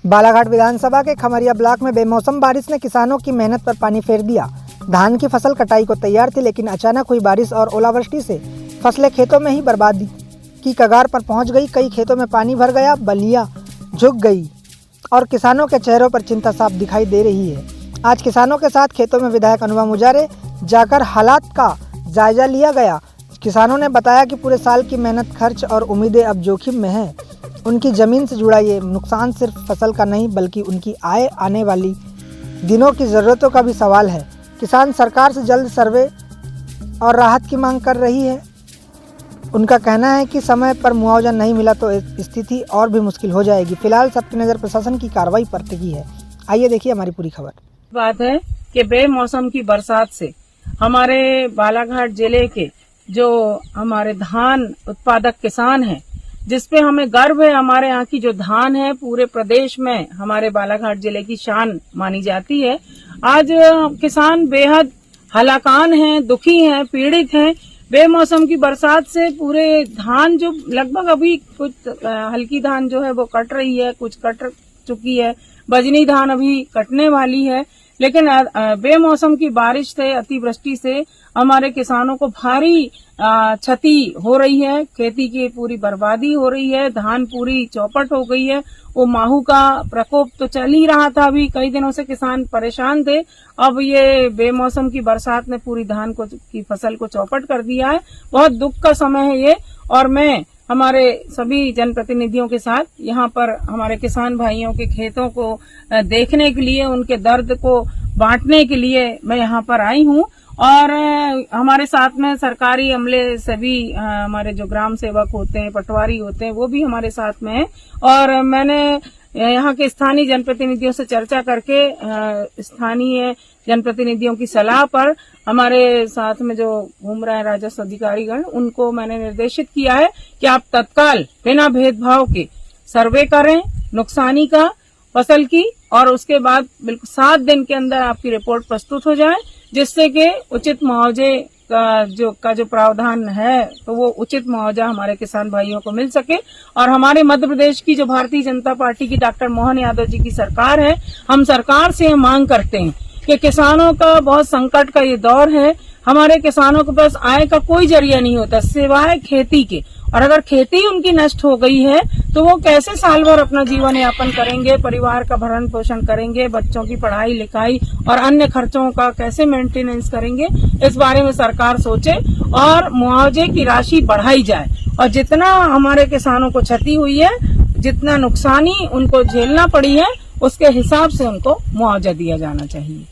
बालाघाट विधानसभा के खमरिया ब्लॉक में बेमौसम बारिश ने किसानों की मेहनत पर पानी फेर दिया। धान की फसल कटाई को तैयार थी, लेकिन अचानक हुई बारिश और ओलावृष्टि से फसलें खेतों में ही बर्बादी की कगार पर पहुंच गई। कई खेतों में पानी भर गया, बलियां झुक गई और किसानों के चेहरों पर चिंता साफ दिखाई दे रही है। आज किसानों के साथ खेतों में विधायक अनुपम मुजारे जाकर हालात का जायजा लिया गया। किसानों ने बताया कि पूरे साल की मेहनत, खर्च और उम्मीदें अब जोखिम में हैं। उनकी ज़मीन से जुड़ा ये नुकसान सिर्फ फसल का नहीं, बल्कि उनकी आने वाली दिनों की ज़रूरतों का भी सवाल है। किसान सरकार से जल्द सर्वे और राहत की मांग कर रही है। उनका कहना है कि समय पर मुआवजा नहीं मिला तो स्थिति और भी मुश्किल हो जाएगी। फिलहाल सबकी नज़र प्रशासन की कार्रवाई पर टिकी है। आइए देखिए हमारी पूरी खबर। बात है कि बेमौसम की बरसात से हमारे बालाघाट जिले के जो हमारे धान उत्पादक किसान हैं, जिसपे हमें गर्व है। हमारे यहाँ की जो धान है पूरे प्रदेश में हमारे बालाघाट जिले की शान मानी जाती है। आज किसान बेहद हलाकान हैं, दुखी हैं, पीड़ित हैं। बेमौसम की बरसात से पूरे धान जो लगभग अभी कुछ हल्की धान जो है वो कट रही है, कुछ कट चुकी है, बजनी धान अभी कटने वाली है। लेकिन बेमौसम की बारिश से, अतिवृष्टि से हमारे किसानों को भारी क्षति हो रही है। खेती की पूरी बर्बादी हो रही है, धान पूरी चौपट हो गई है। वो माहू का प्रकोप तो चल ही रहा था, अभी कई दिनों से किसान परेशान थे। अब ये बेमौसम की बरसात ने पूरी धान की फसल को चौपट कर दिया है। बहुत दुख का समय है ये। और मैं हमारे सभी जनप्रतिनिधियों के साथ यहाँ पर हमारे किसान भाइयों के खेतों को देखने के लिए, उनके दर्द को बांटने के लिए मैं यहाँ पर आई हूँ। और हमारे साथ में सरकारी अमले सभी हमारे जो ग्राम सेवक होते हैं, पटवारी होते हैं, वो भी हमारे साथ में हैं। और मैंने यहाँ के स्थानीय जनप्रतिनिधियों से चर्चा करके स्थानीय जनप्रतिनिधियों की सलाह पर हमारे साथ में जो घूम रहे हैं राजस्व अधिकारीगण, उनको मैंने निर्देशित किया है कि आप तत्काल बिना भेदभाव के सर्वे करें नुकसानी का फसल की, और उसके बाद बिल्कुल 7 दिन के अंदर आपकी रिपोर्ट प्रस्तुत हो जाए, जिससे कि उचित मुआवजे का जो प्रावधान है तो वो उचित मुआवजा हमारे किसान भाइयों को मिल सके। और हमारे मध्य प्रदेश की जो भारतीय जनता पार्टी की डॉक्टर मोहन यादव जी की सरकार है, हम सरकार से मांग करते हैं कि किसानों का बहुत संकट का ये दौर है। हमारे किसानों के पास आय का कोई जरिया नहीं होता सिवाय खेती के, और अगर खेती उनकी नष्ट हो गई है तो वो कैसे साल भर अपना जीवन यापन करेंगे, परिवार का भरण पोषण करेंगे, बच्चों की पढ़ाई लिखाई और अन्य खर्चों का कैसे मेंटेनेंस करेंगे। इस बारे में सरकार सोचे और मुआवजे की राशि बढ़ाई जाए, और जितना हमारे किसानों को क्षति हुई है, जितना नुकसानी उनको झेलना पड़ी है, उसके हिसाब से उनको मुआवजा दिया जाना चाहिए।